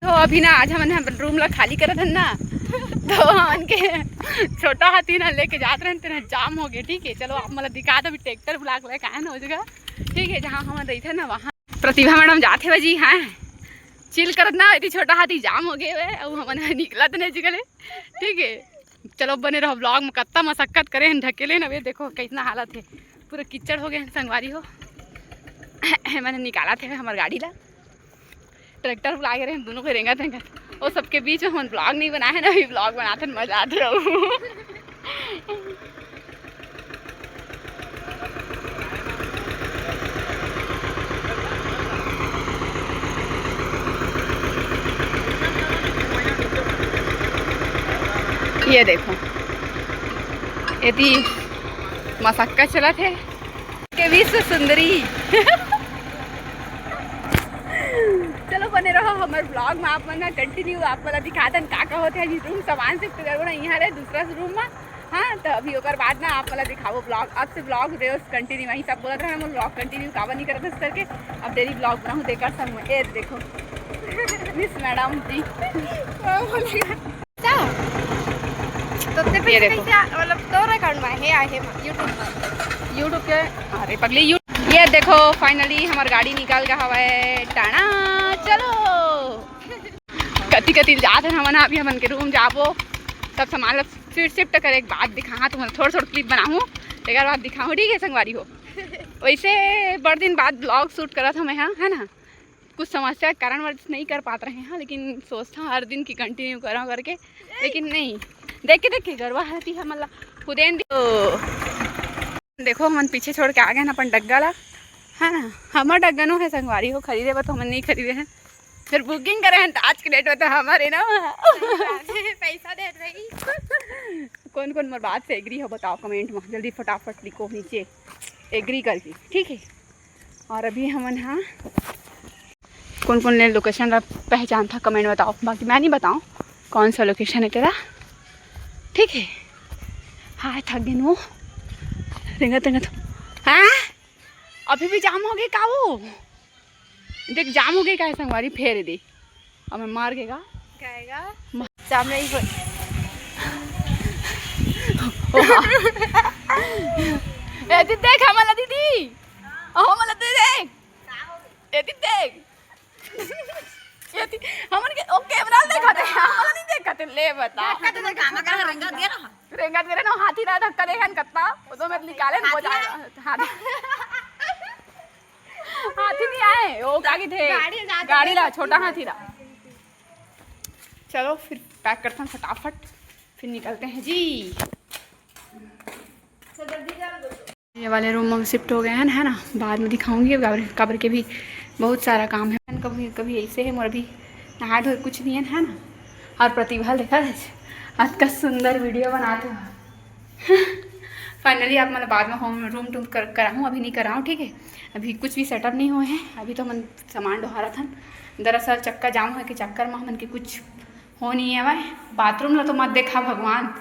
तो अभी ना आज हम रूम ला खाली करत हन ना तो हमन के छोटा हाथी ना लेके जाते रहते ना जाम हो गए। ठीक है, चलो आप मतलब दिखा दो ट्रैक्टर ब्लॉक ले कहाँ हो जगह। ठीक है, जहाँ हम रही थे ना वहाँ प्रतिभा मैडम जाते हुए जी। हाँ, चिल करत ना इतनी छोटा हाथी जाम हो गए हुए और हमन निकला तो नहीं जिगले। ठीक है, चलो बने रहो ब्लॉग में। कत्ता मशक्कत करे ढकेले ना, वे देखो कितना हालत है, पूरा कीचड़ हो गए संगवारी हो। मैंने निकाला थे हमारे गाड़ी ला, ट्रैक्टर बुला के रहे दोनों को रेंगत रेंगत और सबके बीच में हम ब्लॉग नहीं बनाए ना, अभी ब्लॉग बनाते मजा आते रहो। ये देखो यदि मशक्कत चला थे के विश्व सुंदरी। चलो बने रहो हमारे ब्लॉग में, आप ना कंटिन्यू आप वाला दिखा दन का होते हैं। रूम सामान शिफ्ट करो ना यहाँ रहे दूसरा रूम में। हाँ, तो अभी ओकर बाद ना आप वाला दिखाओ ब्लॉग। अब से ब्लॉग रोज कंटिन्यू वहीं सब बोलते रहे हम ब्लॉग कंटिन्यू कावा नहीं करते करके अब डेली ब्लॉग बनाऊँ देकर संग में। ये देखो मिस मैडम जी ये देखो मतलब तो अकाउंट में है यूट्यूब के। अरे पगली ये देखो फाइनली हमारी गाड़ी निकाल का हवा है टाना। चलो कति कति जाते हैं हम अभी हमन के रूम जाबो तब सामान फिर शिफ्ट करे। एक बात दिखा तुम्हें थोड़ा थोड़ा क्लिप बनाऊँ एक बात दिखाऊँ। ठीक है संगवारी हो, वैसे बड़े दिन बाद ब्लॉग शूट करा था मैं। हाँ है ना, कुछ समस्या के कारण वर्ष नहीं कर पाते रहे हैं, लेकिन सोचता हर दिन की कंटिन्यू करा करके, लेकिन नहीं देख के गरबा रहती है मतलब खुदेन। देखो हम पीछे छोड़ के आ गए ना अपन डग्गा ला, है ना। हमारा डग्गनो है संगवारी हो, खरीदे बा तो हम नहीं खरीदे हैं, फिर बुकिंग करे हैं तो आज के डेट में तो हमारे ना पैसा दे रही। कौन कौन मोर बात से एग्री हो बताओ कमेंट में, जल्दी फटाफट लिखो नीचे एग्री करके। ठीक है, और अभी हमन हाँ कौन कौन ने लोकेशन पहचान था कमेंट बताओ, बाकी मैं नहीं बताऊँ कौन सा लोकेशन है तेरा। ठीक है, हाँ थक गए नो रेंगत रेंगत। हाँ अभी भी जाम हो गए का वो, देख जाम हो गई का संगवारी फेर दे अब मैं मार के गाएगा जाम नहीं हो। देख हमारा दीदी हमारा दीदी देख हमन के ओके कैमरा देखा थे हमारा नहीं देखा थे। ले बता रेंगत दे रहे ना हाथी ना धक्का देखा कत्ता वो तो मैं निकाले हो जाएगा। हाथी नहीं आए वो कागी थे गाड़ी ला छोटा हाथी ला। चलो फिर पैक करते हैं फटाफट, फिर निकलते हैं जी। ये वाले रूम में शिफ्ट हो गए हैं है ना, बाद में दिखाऊंगी। कब्र के भी बहुत सारा काम है, कभी कभी ऐसे है मोर भी नहा धो कुछ नहीं है ना। और प्रतिभा देखा आज का सुंदर वीडियो बनाते हो। फाइनली आप मतलब बाद में होम रूम टूम कराऊँ, अभी नहीं कराऊँ। ठीक है, अभी कुछ भी सेटअप नहीं हुए हैं, अभी तो मन सामान ढोहा रहा था। दरअसल चक्का जाम है कि चक्कर में मन के कुछ हो नहीं है भाई। बाथरूम ला तो मत देखा भगवान।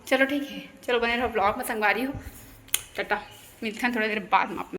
चलो ठीक है, चलो बने रहो ब्लॉग में संगवारी हो। टाटा, मिलते हैं थोड़ी देर बाद में।